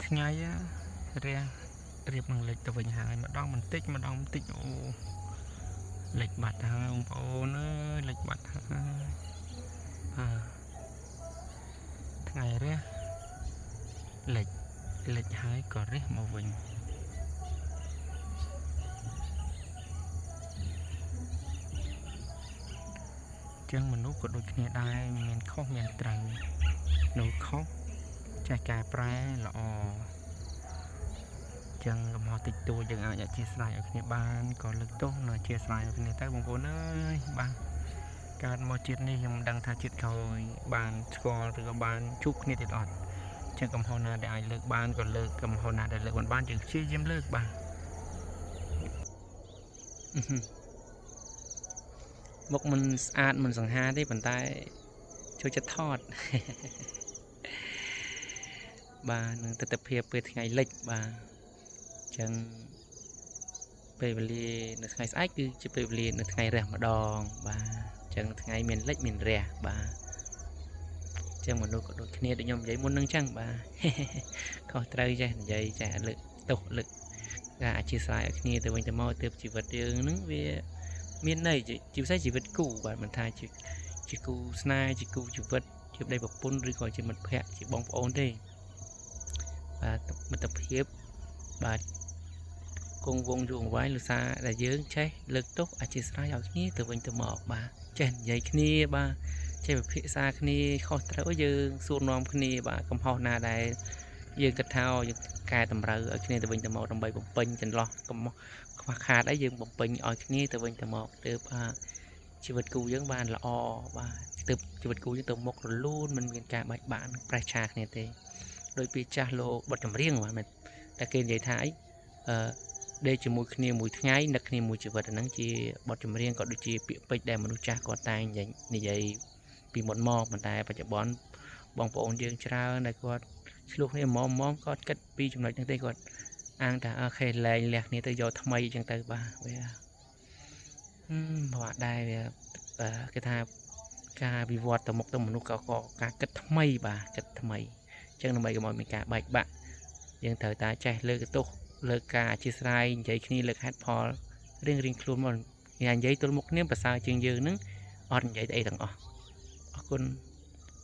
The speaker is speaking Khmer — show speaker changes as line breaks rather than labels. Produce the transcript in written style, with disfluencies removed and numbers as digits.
ថ្ងៃរះរៀបនឹងលេខទៅវិញហើយម្ដងបន្តិចម្ដងបន្តិចអូលេខបាត់ហើយបងប្អូនអើយលេខបាត់ហើយថ្ងៃរះលេខហើយក៏រះមកវិញចឹងមនុស្សក៏ដូចគ្នាដែរមានខុសមានត្រូវនោះខុសចេះកែប្រែល្អចឹងកំហុសតិចតួចយើងអាចអធិស្ឋានឲ្យគ្នាបានក៏លើកទោសនៅអធិស្ឋានឲ្យគ្នាទៅបងប្អូនអើយបាទកើតមកជាតិនេះខ្ញុំមិនដឹងថាជាតិក្រោយបានស្គាល់ឬក៏បានជួបគ្នាទៀតអត់ចឹងកំហុសណាដែលអាចលើកបានក៏លើកកំហុសណាដែលលើកមិនបានយើងព្យាយាមលើកបាទមុខមិនស្អាតមិនសង្ហាទេប៉ុន្តែចូលចិត្តថតបាទនឹងទស្សនវិជ្ជាពេលថ្ងៃលិចបាទចឹងពេលវេលានៅថ្ងៃស្អែកគឺជាពេលវេលានៅថ្ងៃរះម្ដងបាទចឹងថ្ងៃមានលិចមានរះបាទចឹងមនុស្សក៏ដូចគ្នាដូចខ្ញុំនិយាយមុននឹងចឹងបាទខុសត្រូវចេះនិយាយចេះលើកទោសលើកការអធិស្ឋានឲ្យគ្នាទៅវិញទៅមកទើបជីវិតយើងហ្នឹងវាមានន័យជាពិសេសជីវិតគូបាទមិនថាជាគូស្នេហ៍ជាគូជីវិតជាប្តីប្រពន្ធឬក៏ជាមិត្តភក្តិជាបងប្អូនទេបាទមិត្តភាពបាទគង់វង្សយូរអង្វែងលុសារដែលយើងចេះលើកទោសអធិស្ឋានឲ្យគ្នាទៅវិញទៅមកបាទចេះនិយាយគ្នាបាទចេះពិភាក្សាគ្នាខុសត្រូវយើងសួរនាំគ្នាបាទកំហុសណាដែលយើងគិតថាយើងកែតម្រូវឲ្យគ្នាទៅវិញទៅមកដើម្បីបំពេញចន្លោះកំខ្វះខាតអីយើងបំពេញឲ្យគ្នាទៅវិញទៅមកទើបជីវិតគូយើងបានល្អបាទទើបជីវិតគូយើងទៅមុខរលូនមិនមានការបាច់បាក់ប្រេះឆាគ្នាទេដោយពីចាស់លោកបទចម្រៀងបាទតែគេនិយាយថាអីដេកជាមួយគ្នាមួយថ្ងៃនឹកគ្នាមួយជីវិតហ្នឹងជាបទចម្រៀងក៏ដូចជាពាក្យពេចន៍ដែលមនុស្សចាស់គាត់តែងនិយាយពីមុនមកប៉ុន្តែបច្ចុប្បន្នបងប្អូនយើងច្រើនដែលគាត់ឆ្លោះគ្នាមកគាត់គិតពីចំណុចហ្នឹងទេគាត់អាងថាអូខេលែងលះគ្នាទៅយកថ្មីអញ្ចឹងទៅបាទវាបាទដែរវាគេថាការវិវត្តទៅមុខទៅមនុស្សក៏ការគិតថ្មីបាទគិតថ្មីអញ្ចឹងដើម្បីកុំឲ្យមានការបែកបាក់យើងត្រូវតែចេះលើកទោសលើការអធិស្ឋាននិយាយគ្នាលើកហេតុផលរៀងខ្លួនមកនិយាយទល់មុខគ្នាប្រសើរជាងយើងនឹងអត់និយាយអីទាំងអស់អរគុណ